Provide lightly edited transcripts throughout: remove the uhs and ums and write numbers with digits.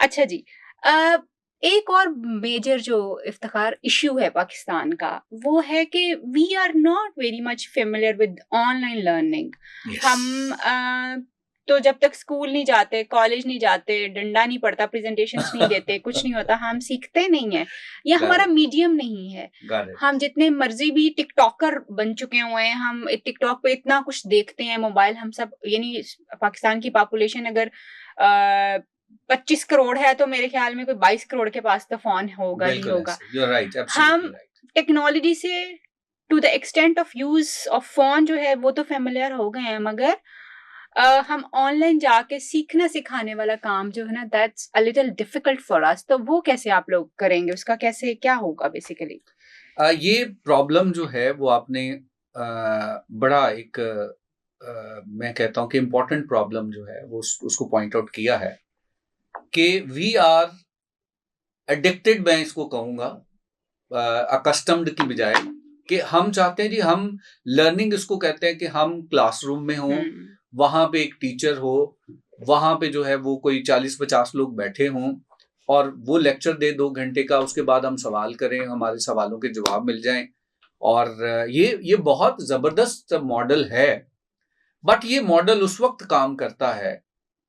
अच्छा जी। अ, एक और मेजर जो इफ्तिखार इश्यू है पाकिस्तान का, वो है कि we are not very much familiar with online learning. Yes. हम तो जब तक स्कूल नहीं जाते, कॉलेज नहीं जाते, डंडा नहीं पड़ता, प्रेज़ेंटेशंस नहीं देते, कुछ नहीं होता, हम सीखते नहीं हैं। ये हमारा Got मीडियम नहीं है। it. हम जितने मर्ज़ी भी टिकटॉकर बन चुके हुए हैं, हम टिकटॉक पे इतना कुछ देखते हैं, मोबाइल हम सब यानी पाकिस्तान की पॉपुलेशन अगर अ 25 करोड़ है तो मेरे ख्याल में कोई 22 करोड़ के पास तो फ़ोन होगा ही बिल्कुल होगा। ऐसे, यू आर राइट, हम एब्सोल्युटली राइट। टेक्नोलॉजी से to the extent of use of phone जो है वो तो फ़ैमिलियर हो गए हैं मगर हम ऑनलाइन जाके सीखना सिखाने वाला काम जो है ना that's a little difficult for us तो वो कैसे आप लोग करेंगे? उसका कैसे क्या होगा बेसिकली? ये प्रॉब्लम जो है वो आपने बड़ा एक मैं कहता हूँ कि इम्पोर्टेंट प्रॉब्लम जो है वो उसको पॉइंट आउट किया है कि वी आर एडिक्टेड, मैं इसको कहूँगा अकस्टम्ड की बजाय, कि हम चाहते हैं जी हम लर्निंग इसको कहते हैं कि हम क्लासरूम में हों, हुँ। वहाँ पे एक टीचर हो, वहाँ पे जो है वो कोई 40-50 लोग बैठे हों और वो लेक्चर दे 2 घंटे का, उसके बाद हम सवाल करें, हमारे सवालों के जवाब मिल जाएँ। और ये बहुत ज़बरदस्त मॉडल है, बट ये मॉडल उस वक़्त काम करता है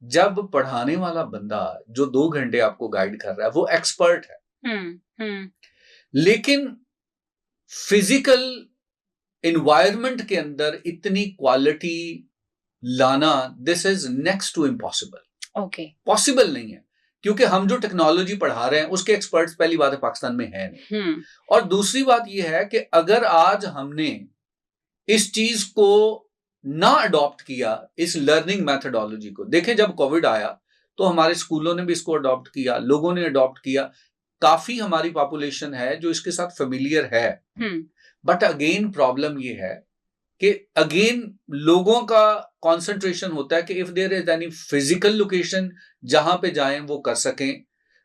जब पढ़ाने वाला बंदा जो 2 घंटे आपको गाइड कर रहा है वो एक्सपर्ट है। हुँ, हुँ। लेकिन फिजिकल एनवायरनमेंट के अंदर इतनी क्वालिटी लाना, this is next to impossible. Okay. Possible नहीं है, क्योंकि हम जो टेक्नोलॉजी पढ़ा रहे हैं उसके एक्सपर्ट्स पहली बात है पाकिस्तान में है नहीं। हुँ, और दूसरी बात यह है कि अगर आज हमने इस चीज को ना अडॉप्ट किया, इस लर्निंग मेथोडोलॉजी को, देखें जब कोविड आया तो हमारे स्कूलों ने भी इसको अडॉप्ट किया, लोगों ने अडॉप्ट किया, काफी हमारी पॉपुलेशन है जो इसके साथ फेमिलियर है। हुँ। बट अगेन प्रॉब्लम ये है कि अगेन लोगों का कंसंट्रेशन होता है कि if there is any physical location जहां पे जाएं वो कर सकें।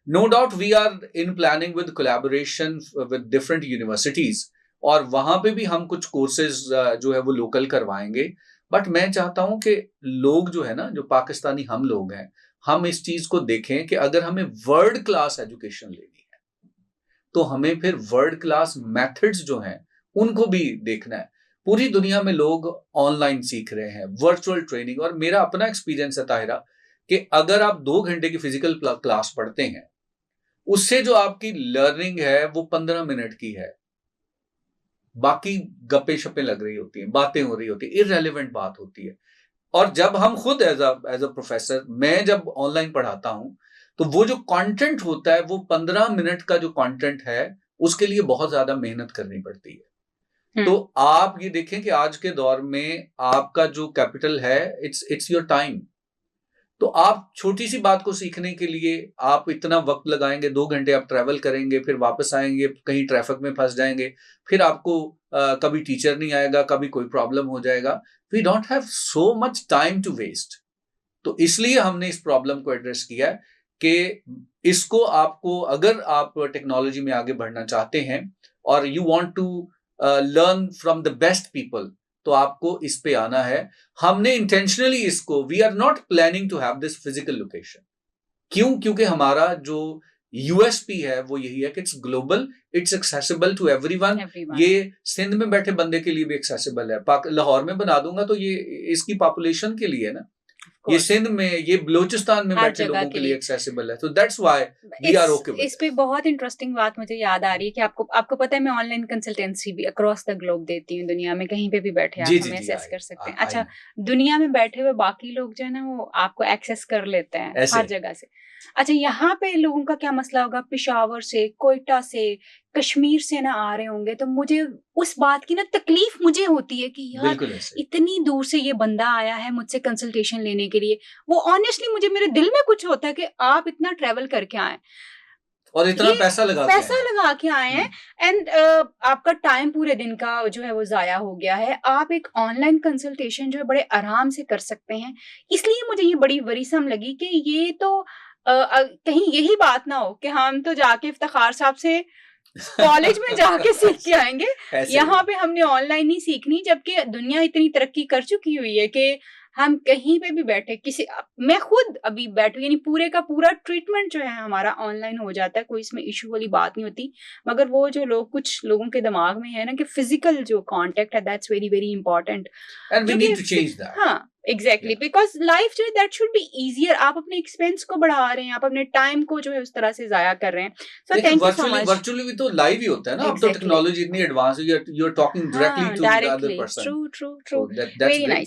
No doubt we are in planning with collaboration with different universities, और वहां पे भी हम कुछ कोर्सेज जो है वो लोकल करवाएंगे। बट मैं चाहता हूं कि लोग जो है ना, जो पाकिस्तानी हम लोग हैं, हम इस चीज को देखें कि अगर हमें वर्ल्ड क्लास एजुकेशन लेनी है तो हमें फिर वर्ल्ड क्लास मेथड्स जो हैं उनको भी देखना है। पूरी दुनिया में लोग ऑनलाइन सीख रहे हैं, वर्चुअल ट्रेनिंग, और मेरा अपना एक्सपीरियंस है ताहिरा कि अगर आप 2 घंटे की फिजिकल क्लास पढ़ते हैं, उससे जो आपकी लर्निंग है वो 15 मिनट की है, बाकी गप्पे शप्पे लग रही होती हैं, बातें हो रही होती है, इररेलेवेंट बात होती है। और जब हम खुद एज अ प्रोफेसर, मैं जब ऑनलाइन पढ़ाता हूं तो वो जो कंटेंट होता है वो 15 मिनट का जो कंटेंट है उसके लिए बहुत ज्यादा मेहनत करनी पड़ती है। हुँ। तो आप ये देखें कि आज के दौर में आपका जो कैपिटल है, इट्स योर टाइम। तो आप छोटी सी बात को सीखने के लिए आप इतना वक्त लगाएंगे, 2 घंटे आप ट्रैवल करेंगे, फिर वापस आएंगे, कहीं ट्रैफिक में फंस जाएंगे, फिर आपको कभी टीचर नहीं आएगा, कभी कोई प्रॉब्लम हो जाएगा। We don't have so much time to waste. तो इसलिए हमने इस प्रॉब्लम को एड्रेस किया है कि इसको आपको, अगर आप टेक्नोलॉजी में आगे बढ़ना चाहते हैं और you want to learn from the best people, तो आपको इस पे आना है। हमने इंटेंशनली इसको, we are not planning to have this physical location. क्यों? क्योंकि हमारा जो यूएसपी है वो यही है कि it's global, it's accessible to everyone. Everyone. ये सिंध में बैठे बंदे के लिए भी एक्सेसिबल है, लाहौर में बना दूंगा तो ये इसकी पॉपुलेशन के लिए है ना, ऑफ ये कोर्स। सिंध में, ये बलूचिस्तान में हर बैठे जगह लोगों के के लिए लिए। एक्सेसिबल है। तो दैट्स व्हाई वी इस आर ओके विद इस पे बहुत इंटरेस्टिंग बात मुझे याद आ रही है कि आपको आपको पता है मैं ऑनलाइन कंसल्टेंसी भी अक्रॉस द ग्लोब देती हूँ, दुनिया में कहीं पे भी बैठे जी आप जी हमें जी, असेस आई कर सकते हैं। आई अच्छा, नो। दुनिया में बैठे हुए बाकी लोग जो है ना वो आपको एक्सेस कर लेते हैं ऐसे हर जगह से। अच्छा, यहाँ पे लोगों का क्या मसला होगा, पेशावर से, कोयटा से, कश्मीर से ना आ रहे होंगे तो मुझे उस बात की ना तकलीफ मुझे होती है कि यार बिल्कुल ऐसे। इतनी दूर से ये बंदा आया है मुझसे कंसल्टेशन लेने के लिए। वो ऑनेस्टली मुझे मेरे दिल में कुछ होता है कि आप इतना ट्रैवल करके आए, और इतना ये पैसा लगा के आए पैसा हैं। लगा के आए हैं एंड आपका टाइम पूरे दिन का जो है वो ज़ाया हो गया है। आप एक ऑनलाइन कंसल्टेशन जो है बड़े आराम से कर सकते हैं। इसलिए मुझे ये बड़ी वरीसम लगी कि ये तो कहीं यही बात ना हो कि हम तो जाके इफ्तिखार साहब से कॉलेज में जाके सीख के आएँगे। ऐसे ही यहाँ है। पे हमने ऑनलाइन ही सीखनी, जबकि दुनिया इतनी तरक्की कर चुकी हुई है कि हम कहीं पे भी बैठे मैं खुद अभी बैठू, यानी पूरे का पूरा ट्रीटमेंट जो है हमारा ऑनलाइन हो जाता है, कोई इसमें इशू वाली बात नहीं होती। मगर वो जो लोग, कुछ लोगों के दिमाग में है ना कि फिजिकल जो कांटेक्ट है that's very very important, and we जो नीड कि टू चेंज दैट। हाँ एग्जैक्टली, बिकॉज लाइफ जो है दैट शुड बी इजियर। आप अपने एक्सपेंस को बढ़ा रहे हैं, आप अपने टाइम को जो है उस तरह से जाया कर रहे हैं। सो लेकिन thank you so much. Virtually भी तो लाइव ही होता है ना, अब तो एग्जैक्टली, टेक्नोलॉजी इतनी एडवांस है, यू आर टॉकिंग डायरेक्टली हाँ to the other directly, person, true true true, so that's very great. Nice.